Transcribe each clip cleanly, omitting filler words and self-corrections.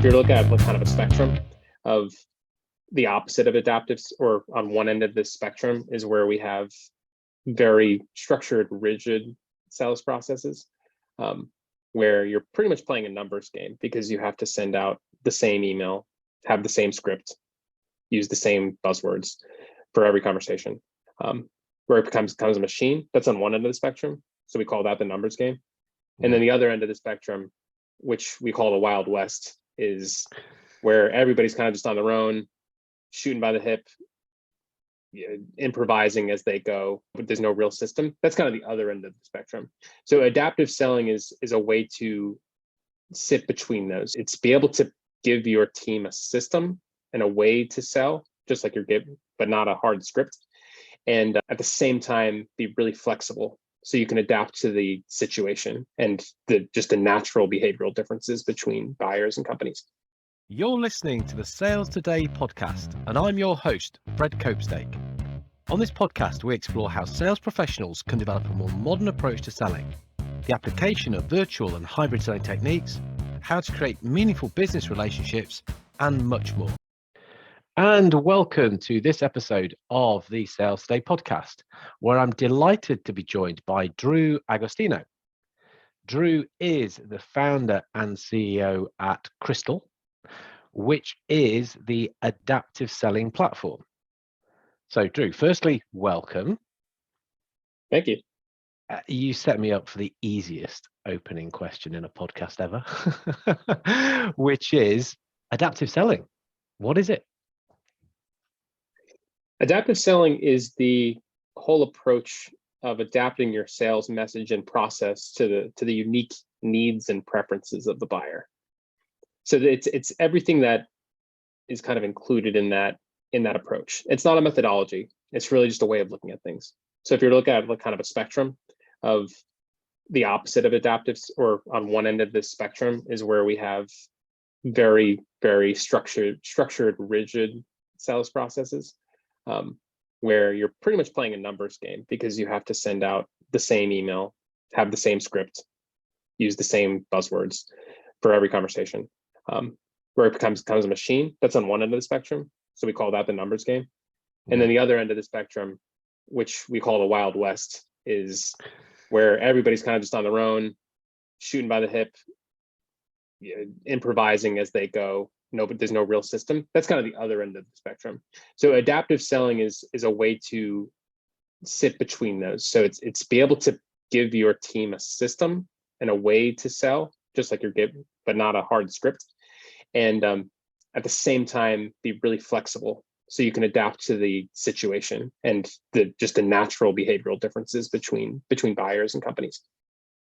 you're looking at kind of a spectrum of the opposite of adaptive, or on one end of this spectrum is where we have very structured, rigid sales processes, where you're pretty much playing a numbers game because you have to send out the same email, have the same script, use the same buzzwords for every conversation, where it becomes a machine. That's on one end of the spectrum. So we call that the numbers game. And then the other end of the spectrum, which we call the Wild West, is where everybody's kind of just on their own, shooting by the hip, improvising as they go, but there's no real system. That's kind of the other end of the spectrum. So adaptive selling is a way to sit between those. It's be able to give your team a system and a way to sell, just like you're given, but not a hard script. And at the same time, be really flexible so you can adapt to the situation and the natural behavioral differences between buyers and companies. You're listening to the Sales Today podcast, and I'm your host, Fred Copestake. On this podcast, we explore how sales professionals can develop a more modern approach to selling, the application of virtual and hybrid selling techniques, how to create meaningful business relationships, and much more. And welcome to this episode of the Sales Today podcast, where I'm delighted to be joined by Drew Agostino. Drew is the founder and CEO at Crystal, which is the adaptive selling platform. So, Drew, firstly, welcome. Thank you. You set me up for the easiest opening question in a podcast ever, which is adaptive selling. What is it? Adaptive selling is the whole approach of adapting your sales message and process to the unique needs and preferences of the buyer. So it's everything that is kind of included in that approach. It's not a methodology. It's really just a way of looking at things. So if you're looking at kind of a spectrum of the opposite of adaptive, or on one end of this spectrum is where we have very, very structured, rigid sales processes, where you're pretty much playing a numbers game because you have to send out the same email, have the same script, use the same buzzwords for every conversation, where it becomes a machine. That's on one end of the spectrum. So we call that the numbers game. And then the other end of the spectrum, which we call the Wild West, is where everybody's kind of just on their own, shooting by the hip, improvising as they go. No, but there's no real system. That's kind of the other end of the spectrum. So adaptive selling is a way to sit between those. So it's be able to give your team a system and a way to sell, just like you're given, but not a hard script. And at the same time, be really flexible so you can adapt to the situation and the natural behavioral differences between buyers and companies.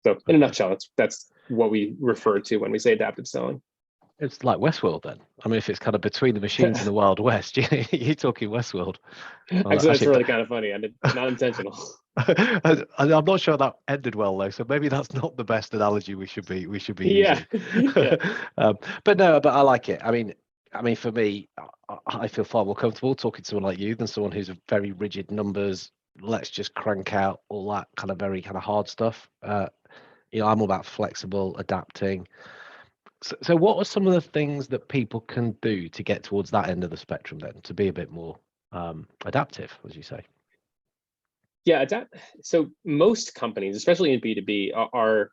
So in a nutshell, that's what we refer to when we say adaptive selling. It's like Westworld then. I mean, if it's kind of between the machines and the Wild West, you're talking Westworld. Actually, that's really kind of funny. I mean, not intentional. I'm not sure that ended well though, so maybe that's not the best analogy we should be using. Yeah. But I like it. I mean, for me, I feel far more comfortable talking to someone like you than someone who's a very rigid numbers. Let's just crank out all that kind of very kind of hard stuff. I'm all about flexible, adapting. So what are some of the things that people can do to get towards that end of the spectrum then, to be a bit more adaptive, as you say? Yeah, so most companies, especially in B2B, are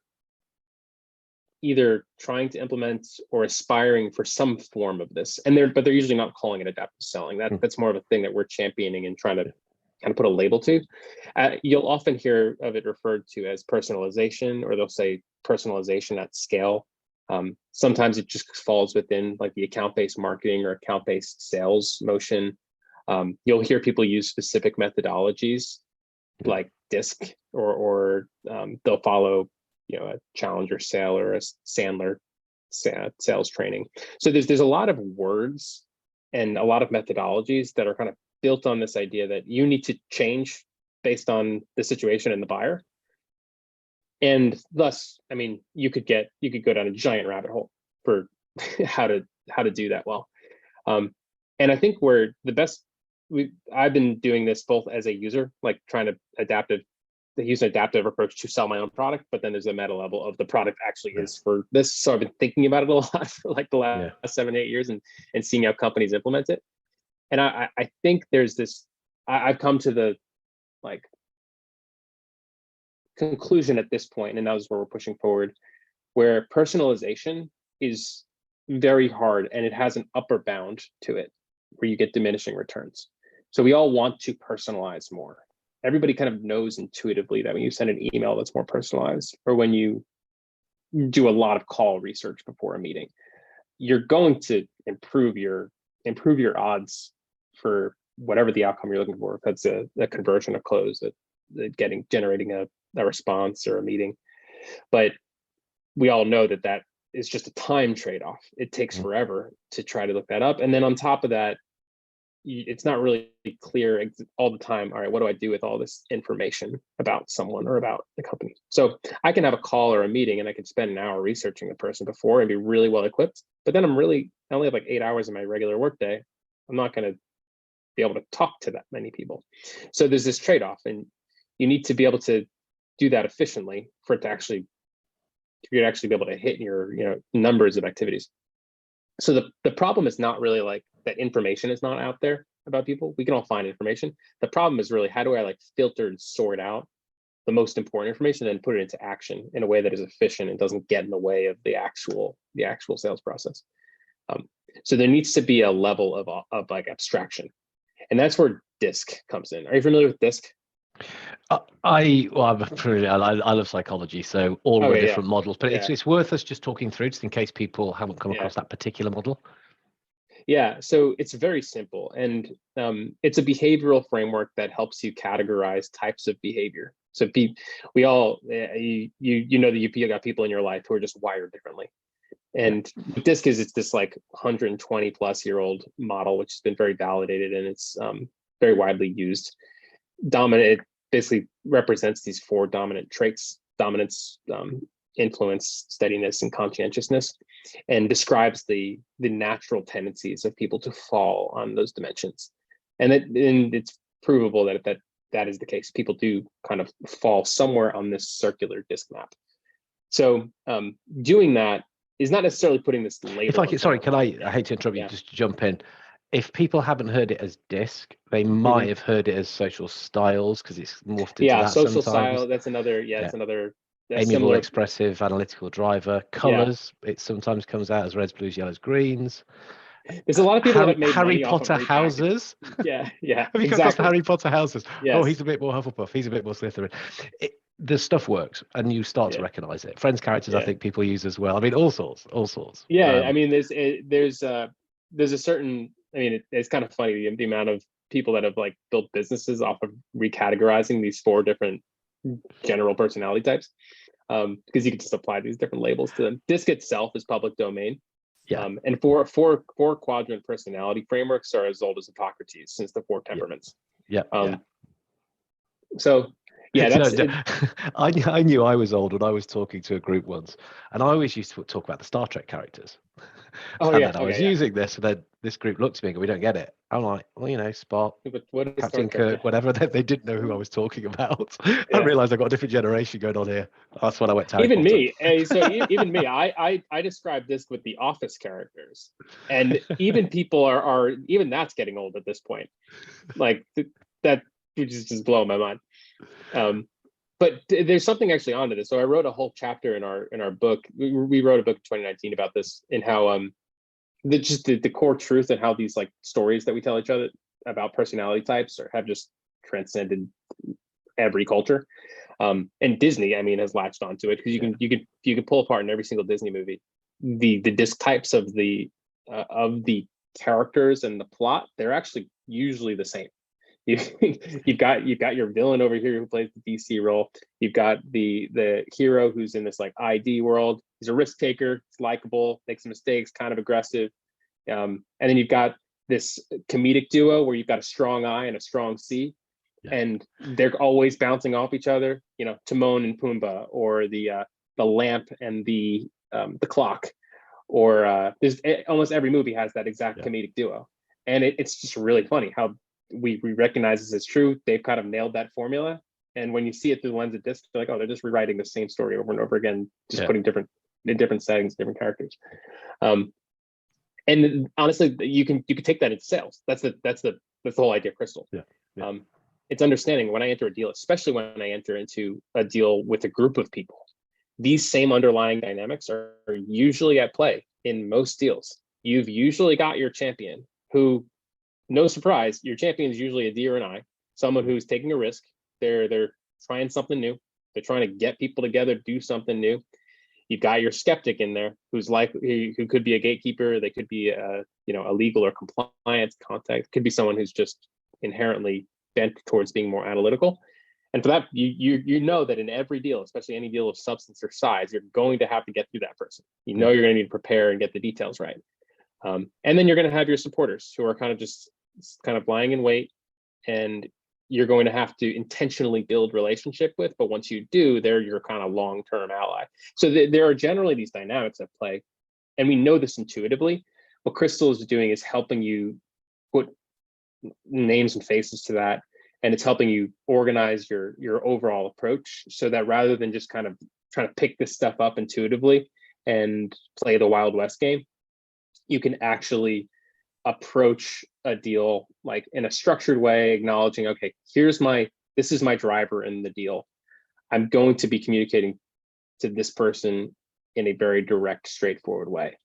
either trying to implement or aspiring for some form of this, but they're usually not calling it adaptive selling. That's more of a thing that we're championing and trying to kind of put a label to. You'll often hear of it referred to as personalization, or they'll say personalization at scale. Sometimes it just falls within like the account-based marketing or account-based sales motion. You'll hear people use specific methodologies like DISC, or they'll follow a Challenger sale or a Sandler sales training. So there's a lot of words and a lot of methodologies that are kind of built on this idea that you need to change based on the situation and the buyer. And thus, I mean, you could go down a giant rabbit hole for how to do that well. And I think I've been doing this both as a user, like trying to adaptive they use an adaptive approach to sell my own product, but then there's a meta level of the product actually is for this. So I've been thinking about it a lot for like the last 7-8 years and seeing how companies implement it. And I think there's this, I've come to the like conclusion at this point, and that was where we're pushing forward, where personalization is very hard and it has an upper bound to it where you get diminishing returns. So we all want to personalize more. Everybody kind of knows intuitively that when you send an email that's more personalized, or when you do a lot of call research before a meeting, you're going to improve your odds for whatever the outcome you're looking for. If that's a conversion, a close, generating a response or a meeting. But we all know that is just a time trade-off. It takes forever to try to look that up. And then on top of that, it's not really clear all the time. All right, what do I do with all this information about someone or about the company? So I can have a call or a meeting and I can spend an hour researching the person before and be really well equipped. But then I only have like 8 hours in my regular workday. I'm not going to be able to talk to that many people. So there's this trade-off, and you need to be able to do that efficiently for it to actually be able to hit your numbers of activities. So the problem is not really like that information is not out there about people. We can all find information. The problem is really, how do I like filter and sort out the most important information and put it into action in a way that is efficient and doesn't get in the way of the actual sales process. So there needs to be a level of like abstraction, and that's where DISC comes in. Are you familiar with DISC? I love psychology, so all the different models, but it's worth us just talking through, just in case people haven't come across that particular model. Yeah, so it's very simple, and it's a behavioral framework that helps you categorize types of behavior. So we all, you know that you got people in your life who are just wired differently. And DISC it's this like 120 plus year old model, which has been very validated, and it's very widely used. It basically represents these 4 dominant traits: dominance, influence, steadiness, and conscientiousness, and describes the natural tendencies of people to fall on those dimensions. And it's provable that is the case. People do kind of fall somewhere on this circular DISC map. So doing that is not necessarily putting this label. I hate to interrupt you, just to jump in. If people haven't heard it as DISC, they might have heard it as social styles, because it's morphed into that social sometimes. style. That's another. It's another. Amiable, similar, expressive, analytical driver. Colors. It sometimes comes out as reds, blues, yellows, greens. There's a lot of people that have made Harry money Potter off of houses. Yeah. Have you come across the Harry Potter houses? Yes. Oh, he's a bit more Hufflepuff. He's a bit more Slytherin. The stuff works, and you start to recognize it. Friends characters, I think people use as well. I mean, all sorts. Yeah, I mean, there's a certain. I mean, it's kind of funny the amount of people that have like built businesses off of recategorizing these 4 different general personality types, because you can just apply these different labels to them. DISC itself is public domain. And four quadrant personality frameworks are as old as Hippocrates, since the 4 temperaments. So I knew I was old when I was talking to a group once, and I always used to talk about the Star Trek characters. I was using this, and then this group looked at me and go, "We don't get it." I'm like, "Well, Spock, Captain Kirk, whatever." They didn't know who I was talking about. I realized I got a different generation going on here. That's when I went to Harry Potter. So even me, I describe this with the Office characters, and even people are even that's getting old at this point. Like that, which is just blowing my mind. But there's something actually onto this. So I wrote a whole chapter in our book. We wrote a book in 2019 about this, and how the core truth, and how these like stories that we tell each other about personality types have just transcended every culture. And Disney, I mean, has latched onto it, because you can pull apart in every single Disney movie the DISC types of the characters and the plot. They're actually usually the same. You've got your villain over here who plays the DC role. You've got the hero who's in this like ID world. He's a risk taker. He's likable, makes mistakes, kind of aggressive. And then you've got this comedic duo where you've got a strong I and a strong C, and they're always bouncing off each other. Timon and Pumbaa, or the lamp and the clock, or there's almost every movie has that exact comedic duo, and it's just really funny how we recognize this as true. They've kind of nailed that formula, And when you see it through the lens of disc, you're like, oh, they're just rewriting the same story over and over again, just putting different settings, different characters. And honestly, you can take that into sales. That's the whole idea of Crystal. It's understanding when I enter a deal, especially when I enter into a deal with a group of people, these same underlying dynamics are usually at play in most deals. You've usually got your champion who, no surprise, your champion is usually a D or an I, someone who's taking a risk. They're trying something new. They're trying to get people together, do something new. You've got your skeptic in there who's who could be a gatekeeper. They could be a legal or compliance contact. Could be someone who's just inherently bent towards being more analytical. And for that, you know that in every deal, especially any deal of substance or size, you're going to have to get through that person. You're going to need to prepare and get the details right. And then you're going to have your supporters who are kind of lying in wait, and you're going to have to intentionally build relationship with. But once you do, they're your kind of long-term ally. So there are generally these dynamics at play, and we know this intuitively. What Crystal is doing is helping you put names and faces to that, and it's helping you organize your overall approach, so that rather than just kind of trying to pick this stuff up intuitively and play the Wild West game, you can actually approach a deal like in a structured way, acknowledging, okay, this is my driver in the deal. I'm going to be communicating to this person in a very direct, straightforward way.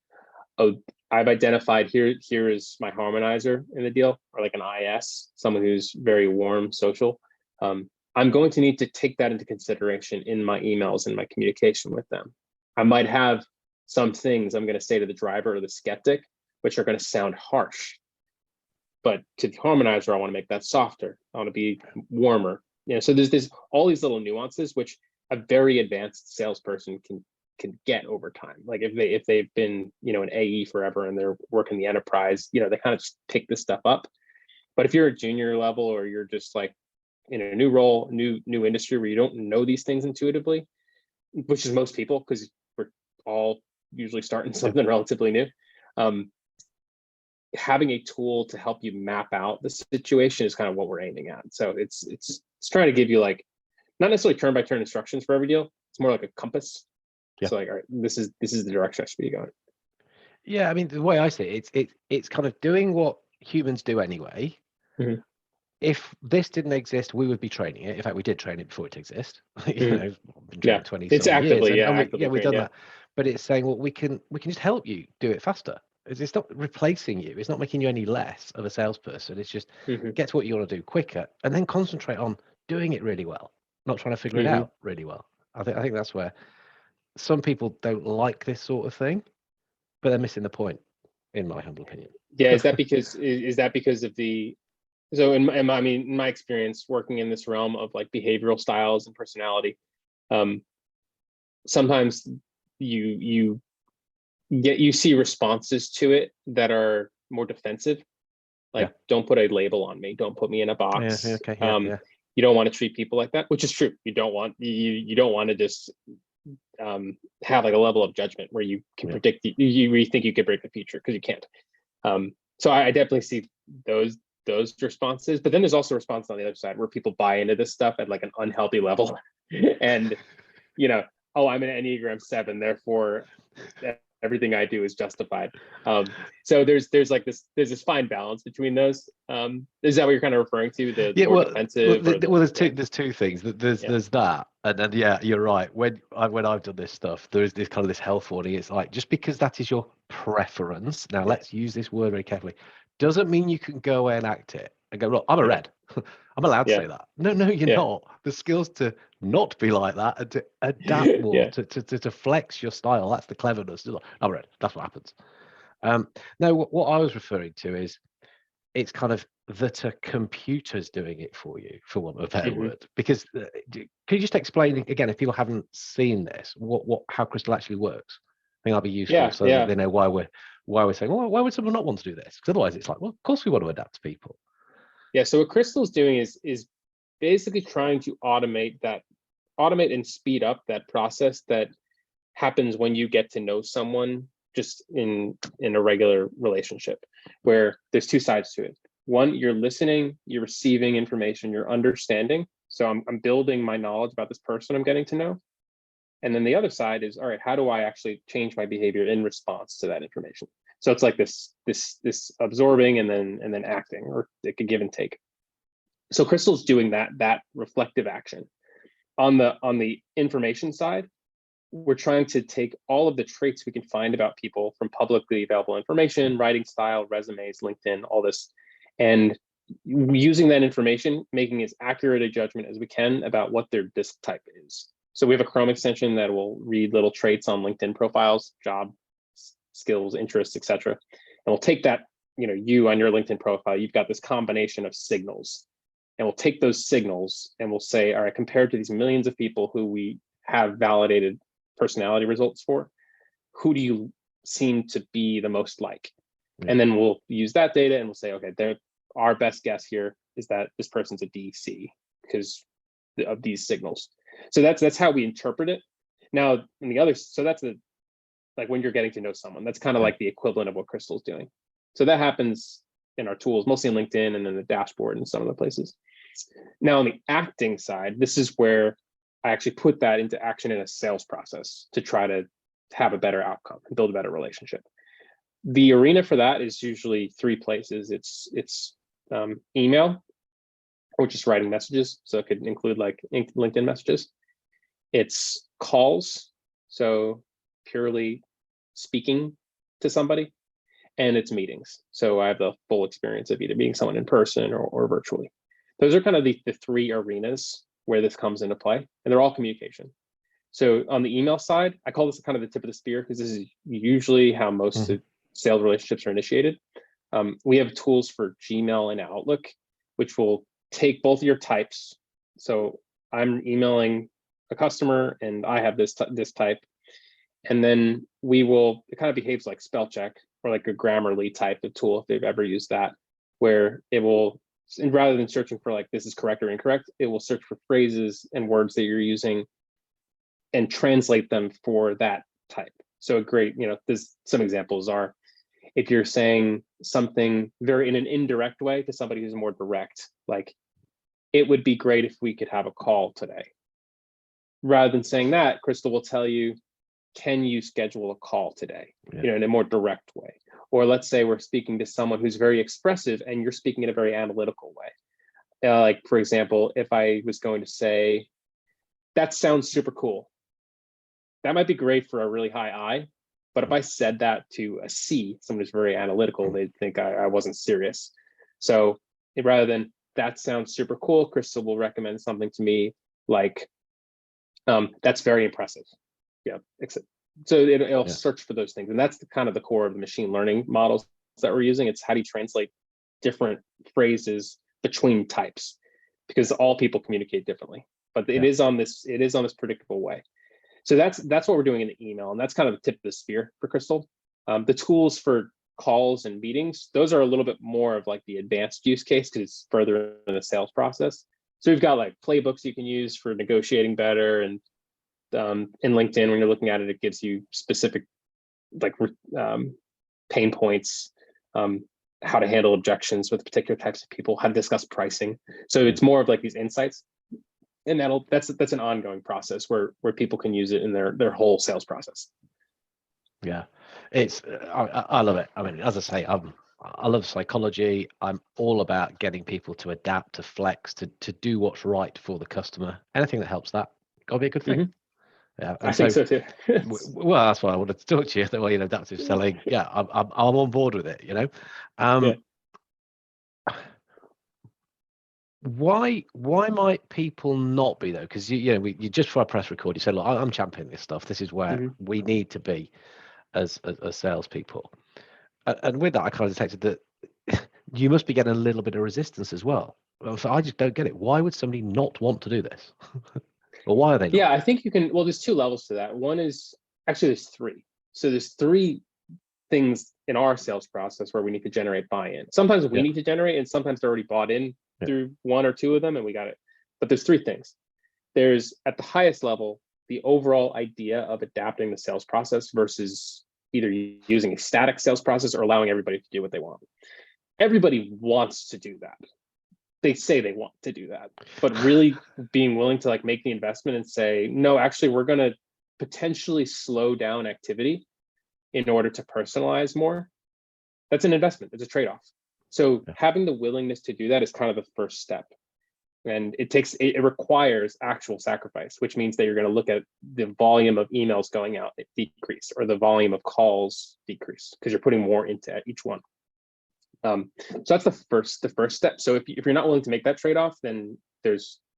Oh, I've identified here is my harmonizer in the deal, or like an IS, someone who's very warm, social. I'm going to need to take that into consideration in my emails and my communication with them. I might have some things I'm going to say to the driver or the skeptic, which are going to sound harsh. But to the harmonizer, I want to make that softer. I want to be warmer. So there's all these little nuances which a very advanced salesperson can get over time. Like if they've been an AE forever and they're working the enterprise, they kind of just pick this stuff up. But if you're a junior level, or you're just like in a new role, new industry where you don't know these things intuitively, which is most people, because we're all usually starting something relatively new. Having a tool to help you map out the situation is kind of what we're aiming at. So it's trying to give you like not necessarily turn by turn instructions for every deal. It's more like a compass. So like, all right, this is the direction I should be going. Yeah, I mean, the way I see it, it's kind of doing what humans do anyway. Mm-hmm. If this didn't exist, we would be training it. In fact, we did train it before it exists. Been training 20 it's actively, years, and we've done that. But it's saying, well, we can just help you do it faster. It's not replacing you. It's not making you any less of a salesperson. It's just get to what you want to do quicker, and then concentrate on doing it really well, not trying to figure it out really well. I think that's where some people don't like this sort of thing, but they're missing the point, in my humble opinion. Yeah, is that because of the? So in my experience working in this realm of like behavioral styles and personality, sometimes you see responses to it that are more defensive, like don't put a label on me, don't put me in a box. You don't want to treat people like that, which is true. You don't want to just have like a level of judgment where you can predict you think you could break the future, because you can't. So I definitely see those responses, but then there's also response on the other side where people buy into this stuff at like an unhealthy level, and oh, I'm an Enneagram 7, therefore everything I do is justified. So there's this fine balance between those. Is that what you're kind of referring to? The more defensive? There's two things. There's that, and then you're right. When I've done this stuff, there is this kind of this health warning. It's like, just because that is your preference. Now let's use this word very carefully. Doesn't mean you can go away and act it and go, look, I'm a red. I'm allowed to say that. No, you're not. The skills to not be like that and to adapt more, to flex your style. That's the cleverness. I'm red. That's what happens. Now, what I was referring to is, it's kind of that a computer's doing it for you, for want of a better word. Because could you just explain again, if people haven't seen this, how Crystal actually works? I think that'll be useful, so that they know why we're saying, well, why would someone not want to do this? Because otherwise it's like, well, of course we want to adapt to people. Yeah, so what Crystal's doing is basically trying to automate and speed up that process that happens when you get to know someone just in a regular relationship, where there's two sides to it. One, you're listening, you're receiving information, you're understanding, So I'm building my knowledge about this person I'm getting to know. And then the other side is, all right, how do I actually change my behavior in response to that information? So it's like this absorbing and then acting, or it could give and take. So Crystal's doing that reflective action. On the information side, we're trying to take all of the traits we can find about people from publicly available information, writing style, resumes, LinkedIn, all this, and using that information, making as accurate a judgment as we can about what their disc type is. So we have a Chrome extension that will read little traits on LinkedIn profiles, job, skills, interests, etc. And we'll take that, you on your LinkedIn profile, you've got this combination of signals. And we'll take those signals and we'll say, all right, compared to these millions of people who we have validated personality results for, who do you seem to be the most like? And then we'll use that data and we'll say, okay, our best guess here is that this person's a DC because of these signals. So that's how we interpret it. Now, in the other, so that's like when you're getting to know someone, that's kind of like the equivalent of what Crystal's doing. So that happens in our tools, mostly in LinkedIn and then the dashboard and some of the places. Now on the acting side, this is where I actually put that into action in a sales process to try to have a better outcome and build a better relationship. The arena for that is usually three places. It's email, or just writing messages. So it could include like LinkedIn messages. It's calls, so purely speaking to somebody, and it's meetings. So I have the full experience of either meeting someone in person or virtually. Those are kind of the three arenas where this comes into play, and they're all communication. So on the email side, I call this kind of the tip of the spear because this is usually how most sales relationships are initiated. We have tools for Gmail and Outlook, which will take both of your types. So I'm emailing a customer and I have this type, and then it kind of behaves like spell check or like a Grammarly type of tool if they've ever used that, where it will, and rather than searching for like this is correct or incorrect, it will search for phrases and words that you're using and translate them for that type. So a great, there's some examples are, if you're saying something very in an indirect way to somebody who's more direct, like, it would be great if we could have a call today. Rather than saying that, Crystal will tell you, can you schedule a call today? In a more direct way. Or let's say we're speaking to someone who's very expressive and you're speaking in a very analytical way. Like, for example, if I was going to say, that sounds super cool. That might be great for a really high I, but if I said that to a C, someone who's very analytical, they'd think I wasn't serious. So rather than that sounds super cool, Crystal will recommend something to me like, that's very impressive. So it'll search for those things. And that's kind of the core of the machine learning models that we're using. It's how do you translate different phrases between types, because all people communicate differently, but it is on this predictable way. So that's what we're doing in the email, and that's kind of the tip of the spear for Crystal. The tools for calls and meetings, those are a little bit more of like the advanced use case because it's further in the sales process. So we've got like playbooks you can use for negotiating better, and in LinkedIn, when you're looking at it, it gives you specific like pain points, how to handle objections with particular types of people, how to discuss pricing. So it's more of like these insights. And that's an ongoing process where people can use it in their whole sales process. Yeah, it's I love it. I mean, as I say, I love psychology. I'm all about getting people to adapt, to flex, to do what's right for the customer. Anything that helps that, gotta be a good thing. Yeah, I think so too. Well, that's why I wanted to talk to you. The way adaptive selling. Yeah, I'm on board with it. Why might people not be though? Because you just before I press record, you said, look, I'm championing this stuff. This is where we need to be as salespeople. And with that, I kind of detected that you must be getting a little bit of resistance as well. So I just don't get it. Why would somebody not want to do this? Or why are they not? Yeah, I think you can. Well, there's two levels to that. One is actually there's three. So there's three things in our sales process where we need to generate buy-in. Sometimes we need to generate, and sometimes they're already bought in through one or two of them, and we got it. But there's three things. There's, at the highest level, the overall idea of adapting the sales process versus either using a static sales process or allowing everybody to do what they want. Everybody wants to do that. they say they want to do that, but really being willing to like make the investment and say, no, actually, we're going to potentially slow down activity in order to personalize more. That's an investment. It's a trade-off. So having the willingness to do that is kind of the first step. And it requires actual sacrifice, which means that you're going to look at the volume of emails going out decrease, or the volume of calls decrease, because you're putting more into each one. So that's the first step. So if you're not willing to make that trade-off, then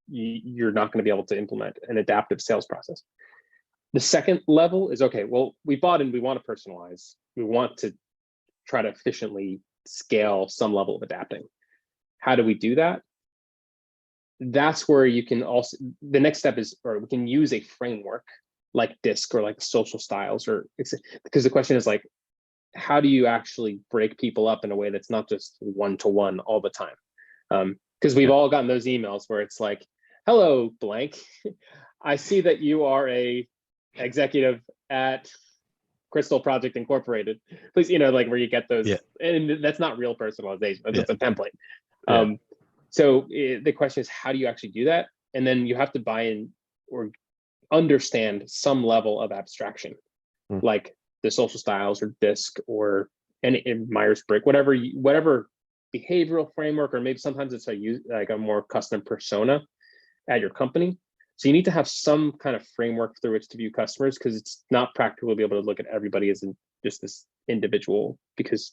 you're not going to be able to implement an adaptive sales process. The second level is, okay, well, we bought in, we want to personalize. We want to try to efficiently scale some level of adapting. How do we do that? That's where you can also, the next step is, or we can use a framework like DISC or like social styles, or because the question is like, how do you actually break people up in a way that's not just one-to-one all the time? Because we've all gotten those emails where it's like, hello, blank. I see that you are a executive at Crystal Project Incorporated. Please, like where you get those, and that's not real personalization. That's just a template. So the question is, how do you actually do that? And then you have to buy in or understand some level of abstraction, like the social styles or DISC or any Myers-Briggs, whatever behavioral framework, or maybe sometimes it's like a more custom persona at your company. So you need to have some kind of framework through which to view customers, because it's not practical to be able to look at everybody as just this individual, because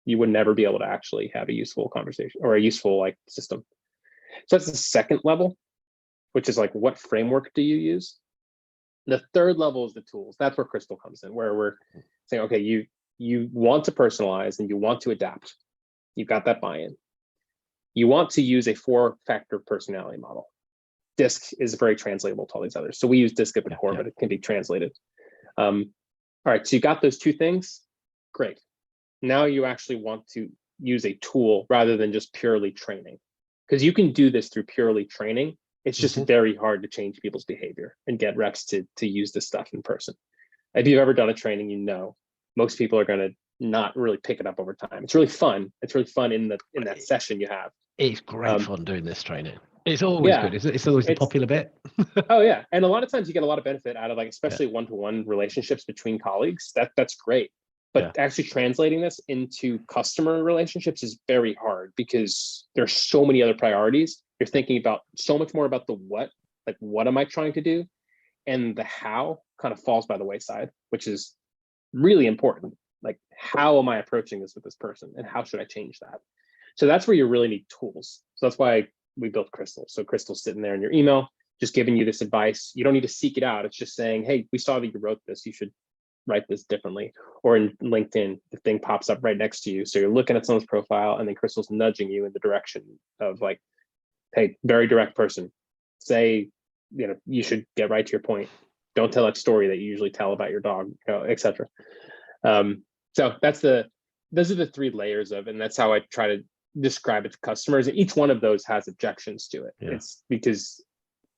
you would never be able to actually have a useful conversation or a useful like system. So that's the second level, which is like, what framework do you use? The third level is the tools. That's where Crystal comes in, where we're saying, okay, you want to personalize and you want to adapt. You've got that buy-in. You want to use a 4-factor personality model. DISC is very translatable to all these others. So we use DISC at the core, but it can be translated. All right, so you got those two things. Great. Now you actually want to use a tool rather than just purely training, because you can do this through purely training. It's just very hard to change people's behavior and get reps to use this stuff in person. If you've ever done a training, most people are going to not really pick it up over time. It's really fun. It's really fun in that session you have. It's great fun doing this training. It's always good. It's always the popular bit. Oh yeah, and a lot of times you get a lot of benefit out of like, especially one-to-one relationships between colleagues. That's great. But actually translating this into customer relationships is very hard, because there's so many other priorities. You're thinking about so much more about the what, like what am I trying to do? And the how kind of falls by the wayside, which is really important. Like, how am I approaching this with this person, and how should I change that? So that's where you really need tools. So that's why we built Crystal. So Crystal's sitting there in your email, just giving you this advice. You don't need to seek it out. It's just saying, hey, we saw that you wrote this. You should write this differently. Or in LinkedIn, the thing pops up right next to you. So you're looking at someone's profile, and then Crystal's nudging you in the direction of like, hey, very direct person, say, you should get right to your point. Don't tell that story that you usually tell about your dog, etc. So those are the 3 layers of, and that's how I try to describe it to customers. And each one of those has objections to it. It's because,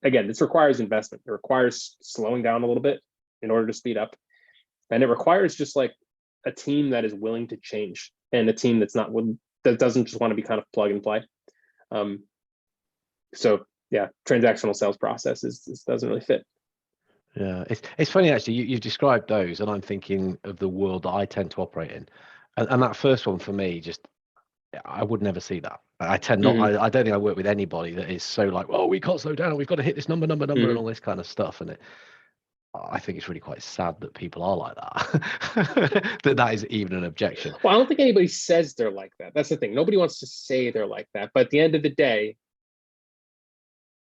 again, this requires investment. It requires slowing down a little bit in order to speed up. And it requires just like a team that is willing to change, and a team that doesn't just want to be kind of plug and play. So yeah, transactional sales process doesn't really fit. Yeah, it's funny actually. You've described those, and I'm thinking of the world that I tend to operate in, and that first one for me, just I would never see that. I tend not. I don't think I work with anybody that is so like, oh, we can't slow down. We've got to hit this number, and all this kind of stuff. And I think it's really quite sad that people are like that. that is even an objection. Well, I don't think anybody says they're like that. That's the thing. Nobody wants to say they're like that. But at the end of the day,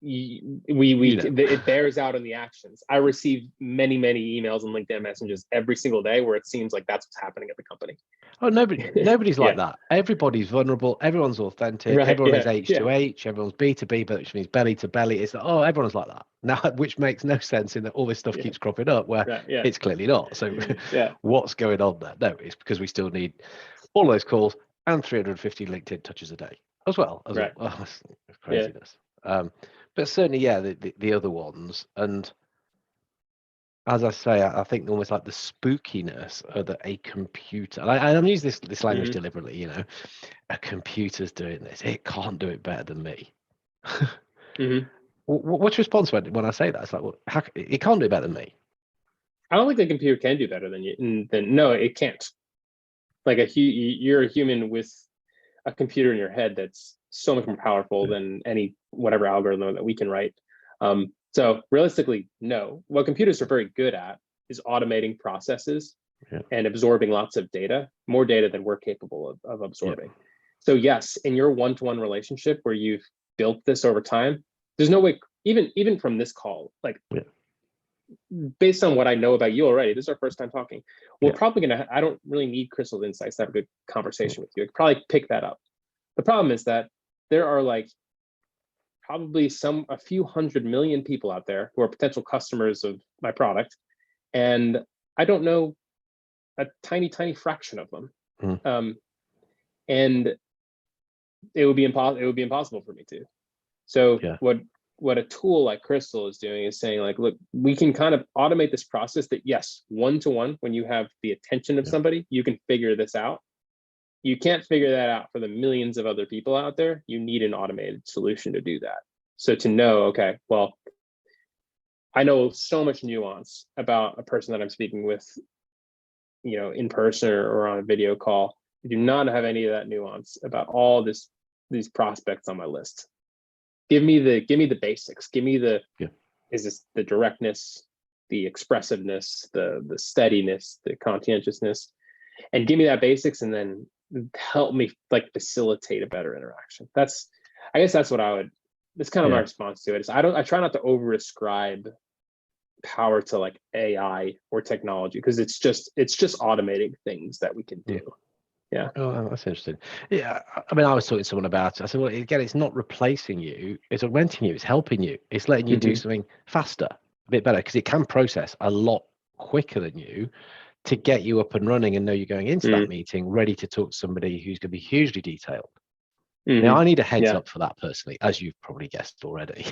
it bears out in the actions. I receive many emails and LinkedIn messages every single day where it seems like that's what's happening at the company. Oh, nobody's like that. Everybody's vulnerable. Everyone's authentic. Right, everyone is H to H. Everyone's B to B, which means belly to belly. It's like, oh, everyone's like that now, which makes no sense in that all this stuff keeps cropping up where it's clearly not. So what's going on there? No, it's because we still need all those calls and 350 LinkedIn touches a day as well. Oh, that's craziness. But certainly, the other ones. And as I say, I think almost like the spookiness of a computer. And I'm using this language deliberately, a computer's doing this. It can't do it better than me. Mm-hmm. What's your response when I say that? It's like, well, it can't do it better than me. I don't think the computer can do better than you. Then no, it can't. Like you're a human with a computer in your head that's so much more powerful than any whatever algorithm that we can write. So realistically, no. What computers are very good at is automating processes and absorbing lots of data, more data than we're capable of absorbing. So yes, in your one-to-one relationship where you've built this over time, there's no way, even from this call, like based on what I know about you already, this is our first time talking. We're probably gonna, I don't really need Crystal's insights to have a good conversation with you. I could probably pick that up. The problem is that there are like probably a few 100 million people out there who are potential customers of my product, and I don't know a tiny fraction of them. And it would be impossible for me to. So what a tool like Crystal is doing is saying, like, look, we can kind of automate this process that, yes, one-to-one, when you have the attention of somebody, you can figure this out. You can't figure that out for the millions of other people out there. You need an automated solution to do that. So to know, okay, well, I know so much nuance about a person that I'm speaking with, in person or on a video call. I do not have any of that nuance about all these prospects on my list. Give me the basics. Give me is this the directness, the expressiveness, the steadiness, the conscientiousness, and give me that basics, and then help me like facilitate a better interaction. I guess that's what that's kind of my response to it. Is I try not to over ascribe power to like AI or technology, because it's just automating things that we can do. Yeah. Oh, that's interesting. Yeah, I mean, I was talking to someone about it. I said, well, again, it's not replacing you, it's augmenting you, it's helping you, it's letting you do something faster, a bit better, because it can process a lot quicker than you to get you up and running and know you're going into that meeting ready to talk to somebody who's going to be hugely detailed. Now, I need a heads up for that personally, as you've probably guessed already.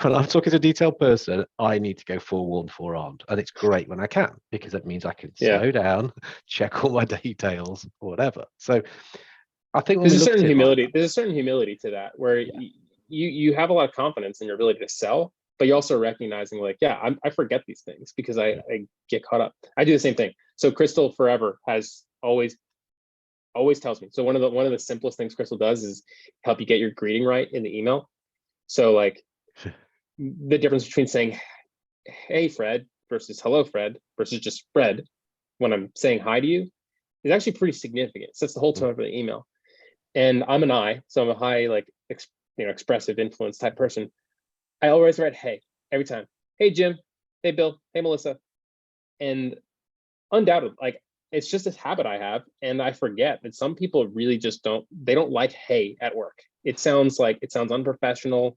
When I'm talking to a detailed person, I need to go forewarned, forearmed. And it's great when I can, because it means I can slow down, check all my details, or whatever. So I think when there's we a certain humility. like there's a certain humility to that, where you have a lot of confidence in your ability to sell, but you're also recognizing, like, I forget these things because I get caught up. I do the same thing. So Crystal forever has always tells me. So one of the simplest things Crystal does is help you get your greeting right in the email. So like the difference between saying, "Hey Fred," versus "Hello Fred," versus just "Fred" when I'm saying hi to you is actually pretty significant. It sets the whole tone for the email. And I'm an I, so I'm a high, like, expressive influence type person. I always write "hey" every time. "Hey Jim," "Hey Bill," "Hey Melissa," and undoubtedly, like, it's just this habit I have, and I forget that some people really just don't like "hey" at work. It sounds unprofessional.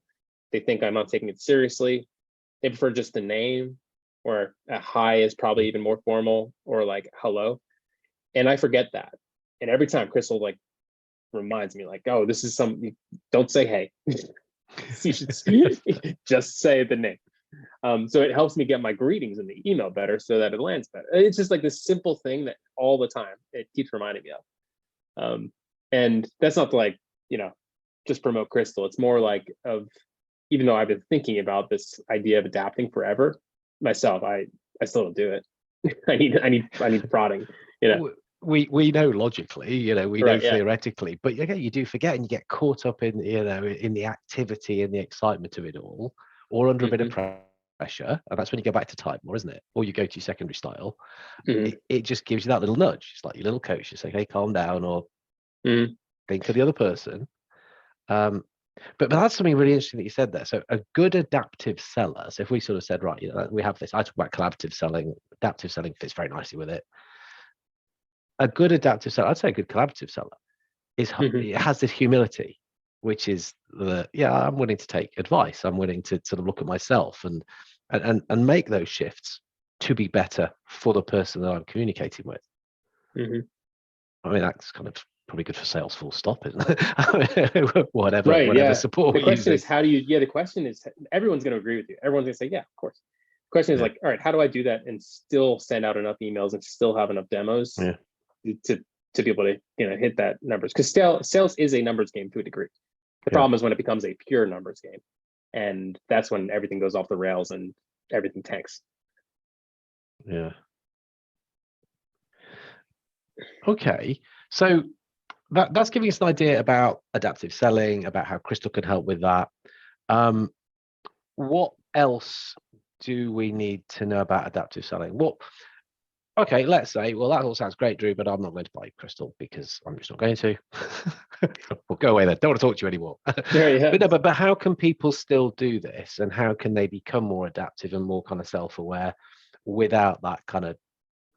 They think I'm not taking it seriously. They prefer just the name, or a "hi" is probably even more formal, or like "hello." And I forget that. And every time Crystal like reminds me, like, oh, this is something, don't say "hey." You should just say the name. So it helps me get my greetings in the email better, so that it lands better. It's just like this simple thing that all the time it keeps reminding me of. And that's not to, like, just promote Crystal. It's more like, even though I've been thinking about this idea of adapting forever myself, I still don't do it. I need prodding. We know logically, we know Right, theoretically, but again, you do forget, and you get caught up in in the activity and the excitement of it all, or under a bit of pressure, and that's when you go back to type more, isn't it? Or you go to your secondary style. It just gives you that little nudge. It's like your little coach. You say, "Hey, calm down," or think of the other person. But that's something really interesting that you said there. So a good adaptive seller. So if we sort of said, right, we have this. I talk about collaborative selling. Adaptive selling fits very nicely with it. A good adaptive seller, I'd say a good collaborative seller, it has this humility, which is I'm willing to take advice. I'm willing to sort of look at myself and make those shifts to be better for the person that I'm communicating with. I mean, that's kind of probably good for sales, full stop, isn't it? whatever support the we're question using. is, how do you the question is, everyone's going to agree with you. Everyone's going to say, yeah, of course. The question is like, all right, how do I do that and still send out enough emails and still have enough demos to to be able to hit that numbers, because sales is a numbers game to a degree. The problem is when it becomes a pure numbers game, and that's when everything goes off the rails and everything tanks. Yeah. Okay, so that's giving us an idea about adaptive selling, about how Crystal can help with that. What else do we need to know about adaptive selling? Okay, let's say, well, that all sounds great, Drew, but I'm not going to buy Crystal because I'm just not going to. Well, go away then. Don't want to talk to you anymore. Yeah. But how can people still do this, and how can they become more adaptive and more kind of self-aware without that kind of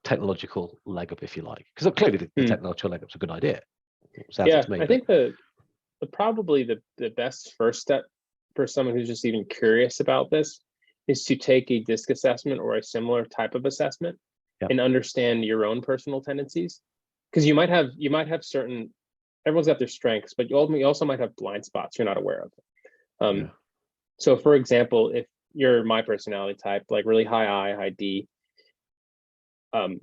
technological leg up, if you like? Because clearly the technological leg up's a good idea. Sounds Yeah, to me, I think probably the best first step for someone who's just even curious about this is to take a DISC assessment or a similar type of assessment and understand your own personal tendencies. Because you might have certain, everyone's got their strengths, but you also might have blind spots you're not aware of. So for example, if you're my personality type, like really high I, high D,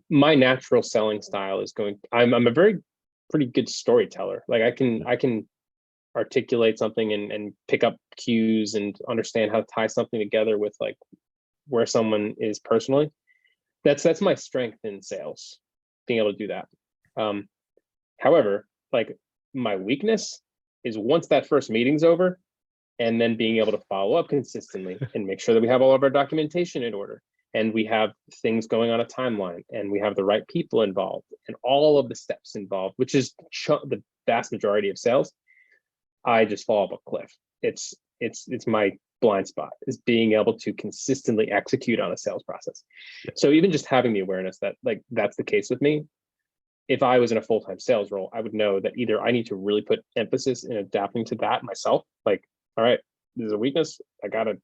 my natural selling style is I'm a very pretty good storyteller. Like I can articulate something and pick up cues and understand how to tie something together with like where someone is personally. That's my strength in sales, being able to do that. However, like my weakness is once that first meeting's over, and then being able to follow up consistently and make sure that we have all of our documentation in order, and we have things going on a timeline, and we have the right people involved, and all of the steps involved, which is the vast majority of sales. I just fall off a cliff. It's my blind spot, is being able to consistently execute on a sales process. So even just having the awareness that like that's the case with me, if I was in a full-time sales role, I would know that either I need to really put emphasis in adapting to that myself, like, all right, this is a weakness, I gotta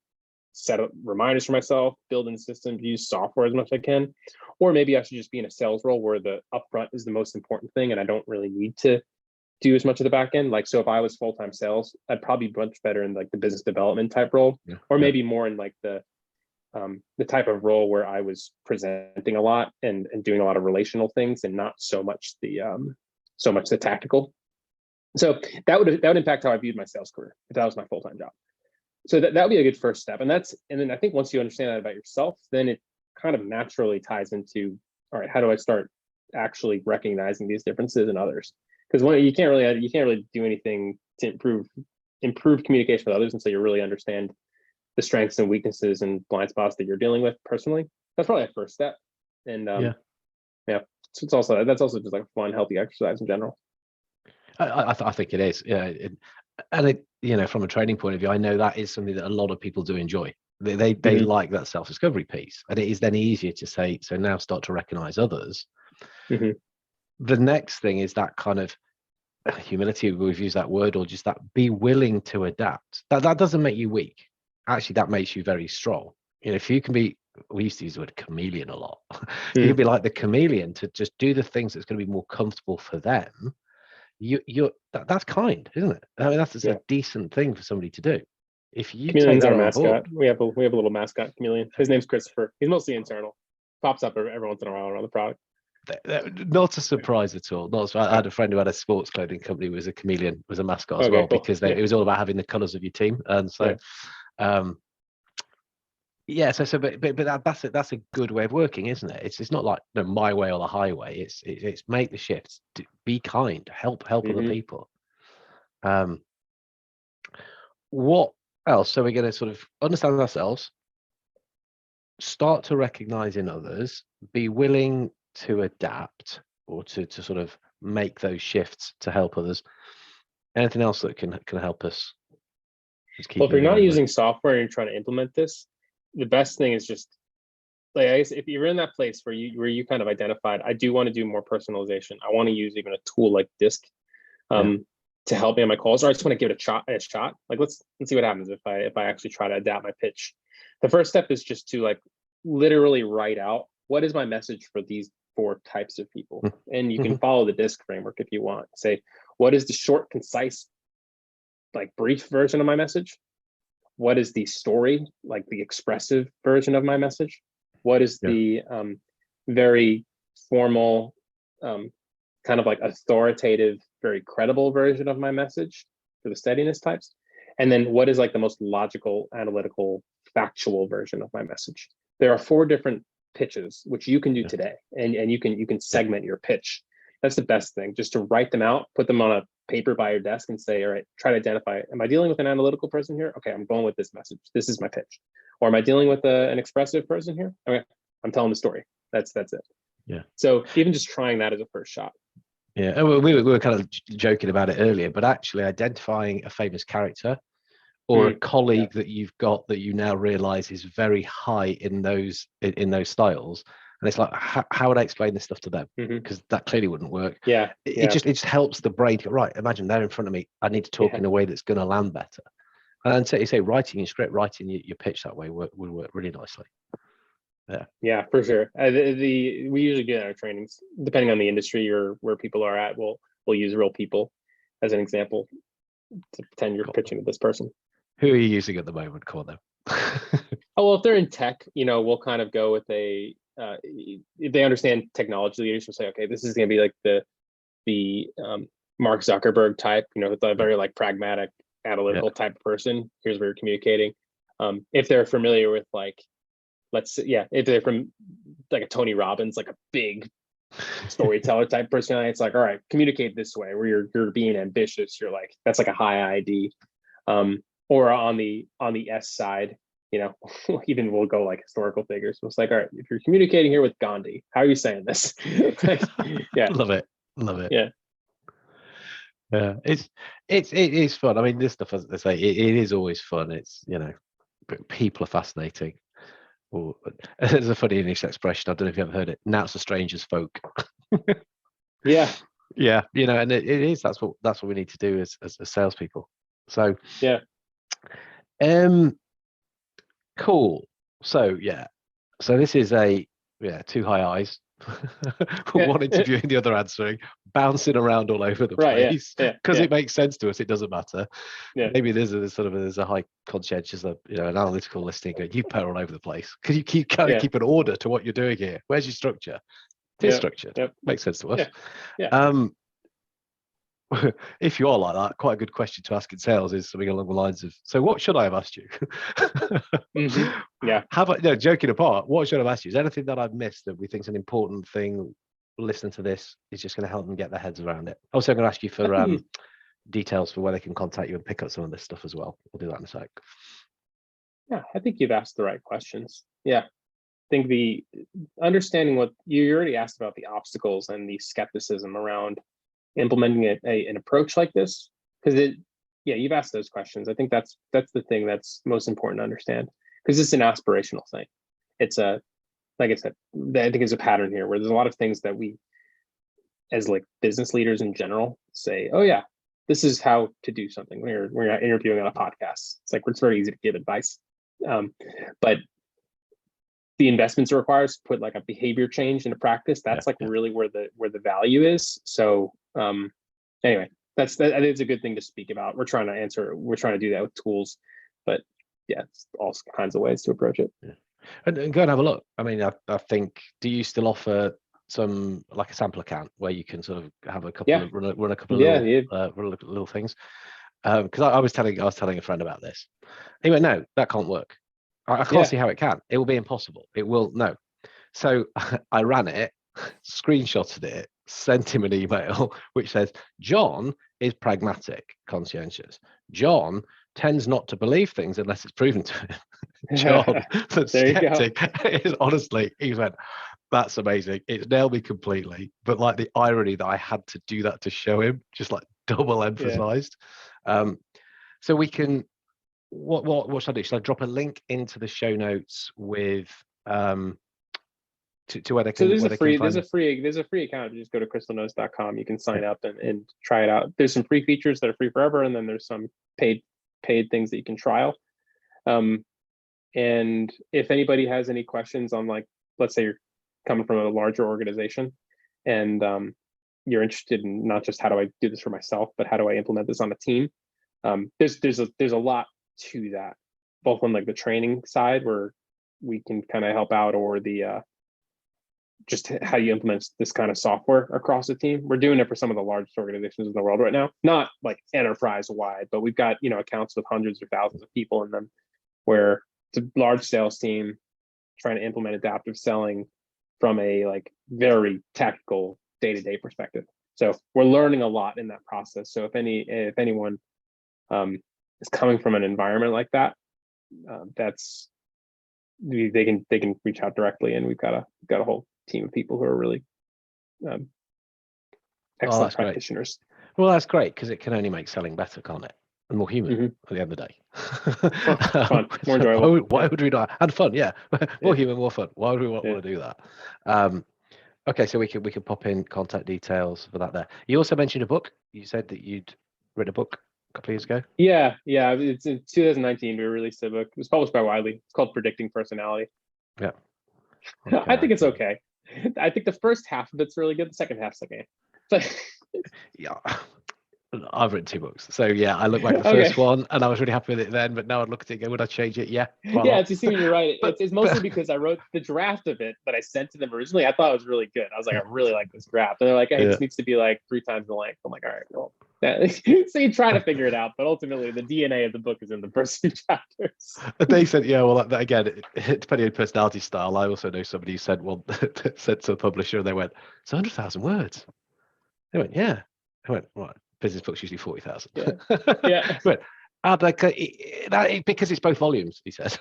set up reminders for myself, build in systems, use software as much as I can, or maybe I should just be in a sales role where the upfront is the most important thing and I don't really need to do as much of the back end. Like, so if I was full-time sales, I'd probably be much better in like the business development type role, or maybe more in like the type of role where I was presenting a lot and doing a lot of relational things and not so much the tactical. So that would impact how I viewed my sales career if that was my full-time job. So that would be a good first step. And then I think once you understand that about yourself, then it kind of naturally ties into, all right, how do I start actually recognizing these differences in others? Because you can't really do anything to improve communication with others until you really understand the strengths and weaknesses and blind spots that you're dealing with personally. That's probably a first step. And so that's also just like fun, healthy exercise in general. I think it is. And it, from a training point of view, I know that is something that a lot of people do enjoy. They like that self-discovery piece, and it is then easier to say, so now start to recognize others. The next thing is that kind of humility, we've used that word, or just that be willing to adapt. That doesn't make you weak. Actually, that makes you very strong. If you can be, we used to use the word chameleon a lot. You can be like the chameleon to just do the things that's going to be more comfortable for them. That's kind, isn't it? I mean, that's a decent thing for somebody to do. If you Chameleon's take that our on mascot. board, We have a little mascot chameleon. His name's Christopher. He's mostly internal. Pops up every once in a while around the product. Not a surprise at all. I had a friend who had a sports clothing company who was a chameleon, was a mascot as well, cool. Because it was all about having the colours of your team, and so but that's a good way of working, isn't it? It's not like my way or the highway. It's make the shifts, be kind, help other people. What else? So we're going to sort of understand ourselves, start to recognize in others, be willing to adapt or to sort of make those shifts to help others. Anything else that can help us? Well, if you're not using software and you're trying to implement this, the best thing is just, like, I guess if you're in that place where you kind of identified, I do want to do more personalization. I want to use even a tool like DISC to help me on my calls, or I just want to give it a shot. Like, let's see what happens if I actually try to adapt my pitch. The first step is just to like literally write out, what is my message for these 4 types of people? And you can follow the DISC framework if you want. Say, what is the short, concise, like brief version of my message? What is the story, like the expressive version of my message? What is the very formal, kind of like authoritative, very credible version of my message for the steadiness types, and then what is like the most logical, analytical, factual version of my message. There are 4 different pitches which you can do today, and you can segment your pitch. That's the best thing, just to write them out, put them on a paper by your desk and say, all right, try to identify, am I dealing with an analytical person here? Okay, I'm going with this message. This is my pitch. Or am I dealing with an expressive person here? Okay, I'm telling the story. That's it. Yeah. So even just trying that as a first shot. Yeah, and we were kind of joking about it earlier, but actually identifying a famous character or a colleague that you've got that you now realize is very high in those styles, and it's like, how would I explain this stuff to them? Because that clearly wouldn't work. It just helps the brain to go, right, imagine they're in front of me, I need to talk in a way that's going to land better. And so you say writing your script, writing your pitch that way would work really nicely. Yeah, for sure. We usually get our trainings, depending on the industry or where people are at, we'll use real people as an example to pretend you're pitching to this person. Who are you using at the moment? Call them. Oh, well, if they're in tech, we'll kind of go with if they understand technology leaders, will say, okay, this is going to be like the Mark Zuckerberg type, the very like pragmatic, analytical type of person. Here's where you're communicating. If they're familiar with like, if they're from like a Tony Robbins, like a big storyteller type personality, it's like, all right, communicate this way, where you're being ambitious. You're like, that's like a high ID. Or on the S side, even we'll go like historical figures. So it's like, all right, if you're communicating here with Gandhi, how are you saying this? Yeah, love it. Yeah, it is fun. I mean, this stuff, as I say, it is always fun. It's people are fascinating. Or there's a funny English expression, I don't know if you ever heard it. Now it's a stranger's folk. Yeah, and it is. That's what we need to do as salespeople. So yeah. Cool. So this is two high eyes, one interviewing, the other answering, bouncing around all over the place because it makes sense to us. It doesn't matter. Maybe there's a high conscientious, an analytical listening. You put all over the place because you keep an order to what you're doing here. Where's your structure? It is structured. Makes sense to us. If you are like that, quite a good question to ask in sales is something along the lines of, so what should I have asked you? Yeah. How about, joking apart, what should I have asked you? Is there anything that I've missed that we think is an important thing? Listening to this is just going to help them get their heads around it. Also, I'm going to ask you for details for where they can contact you and pick up some of this stuff as well. We'll do that in a sec. Yeah, I think you've asked the right questions. Yeah. I think the understanding what you already asked about the obstacles and the skepticism around implementing an approach like this, because you've asked those questions. I think that's the thing that's most important to understand, because it's an aspirational thing. It's like I said, I think it's a pattern here where there's a lot of things that we, as like business leaders in general, say, oh yeah, this is how to do something. We're not interviewing on a podcast. It's like, it's very easy to give advice, but the investments it requires to put like a behavior change into practice. That's really where the value is. So anyway, I think it's a good thing to speak about. We're trying to do that with tools, but it's all kinds of ways to approach it. And go and have a look. I mean, I think, do you still offer some, like a sample account where you can sort of have a couple of run a couple of little things? Because I was telling a friend about this. He went, no, that can't work. I can't see how it can. It will be impossible. It will, no. So I ran it, screenshotted it, sent him an email which says, John is pragmatic, conscientious. John tends not to believe things unless it's proven to him. John, the skeptic, is honestly, he went, that's amazing. It's nailed me completely. But like the irony that I had to do that to show him, just like double emphasized. So we can, what should I do? Should I drop a link into the show notes with to where they can? So there's a free account. You just go to crystalnotes.com. You can sign up and try it out. There's some free features that are free forever, and then there's some paid things that you can trial. And if anybody has any questions on, like, let's say you're coming from a larger organization and you're interested in not just how do I do this for myself, but how do I implement this on a team? There's a lot to that, both on like the training side where we can kind of help out, or the just how you implement this kind of software across the team. We're doing it for some of the largest organizations in the world right now, not like enterprise wide, but we've got, accounts with hundreds or thousands of people in them where it's a large sales team trying to implement adaptive selling from a like very tactical day-to-day perspective. So we're learning a lot in that process. So if anyone is coming from an environment like that, they can reach out directly, and we've got a whole team of people who are really excellent practitioners. Great. Well, that's great because it can only make selling better, can't it? And more human at the end of the day. Fun, more enjoyable. Why would we not? And fun, yeah. More human, more fun. Why would we want to do that? Okay, so we could pop in contact details for that there. You also mentioned a book. You said that you'd written a book a couple of years ago. Yeah. It's in 2019. We released a book. It was published by Wiley. It's called Predicting Personality. Yeah. Okay, I think it's okay. I think the first half of it's really good. The second half's okay. Yeah. I've written 2 books, so yeah, I look back at the first one and I was really happy with it then, but now I'd look at it again, would I change it? Yeah. Yeah, you see, you're right. It's mostly because I wrote the draft of it that I sent to them originally. I thought it was really good. I was like, I really like this draft, and they're like, hey, this needs to be like 3 times the length. I'm like, all right, well, so you try to figure it out, but ultimately the DNA of the book is in the first 2 chapters. They said, yeah, well, that again, depending on personality style, I also know somebody who said to a publisher, and they went, it's 100,000 words. They went, yeah. I went, what? Business books usually 40,000. Yeah. But because it's both volumes, he said.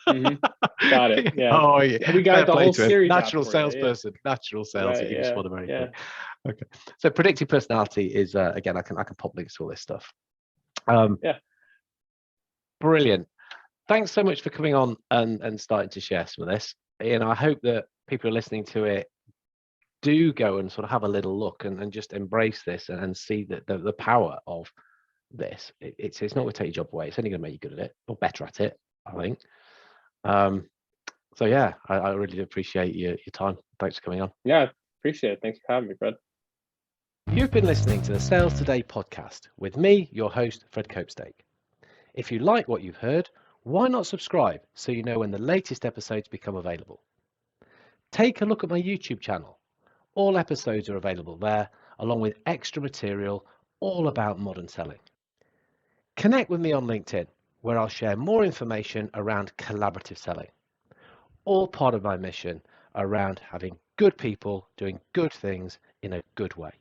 Got it. Yeah. Oh, yeah. We got the whole series. Natural salesperson. Natural sales. You can just want them very quick. Okay. So predicting personality is again, I can pop links to all this stuff. Brilliant. Thanks so much for coming on and starting to share some of this. I hope that people who are listening to it do go and sort of have a little look and just embrace this and see that the power of this. It's not going to take your job away. It's only going to make you good at it or better at it, I think. So yeah, I really do appreciate your time. Thanks for coming on. Yeah, appreciate it. Thanks for having me, Fred. You've been listening to the Sales Today podcast with me, your host, Fred Copestake. If you like what you've heard, why not subscribe so you know when the latest episodes become available? Take a look at my YouTube channel. All episodes are available there, along with extra material all about modern selling. Connect with me on LinkedIn, where I'll share more information around collaborative selling. All part of my mission around having good people doing good things in a good way.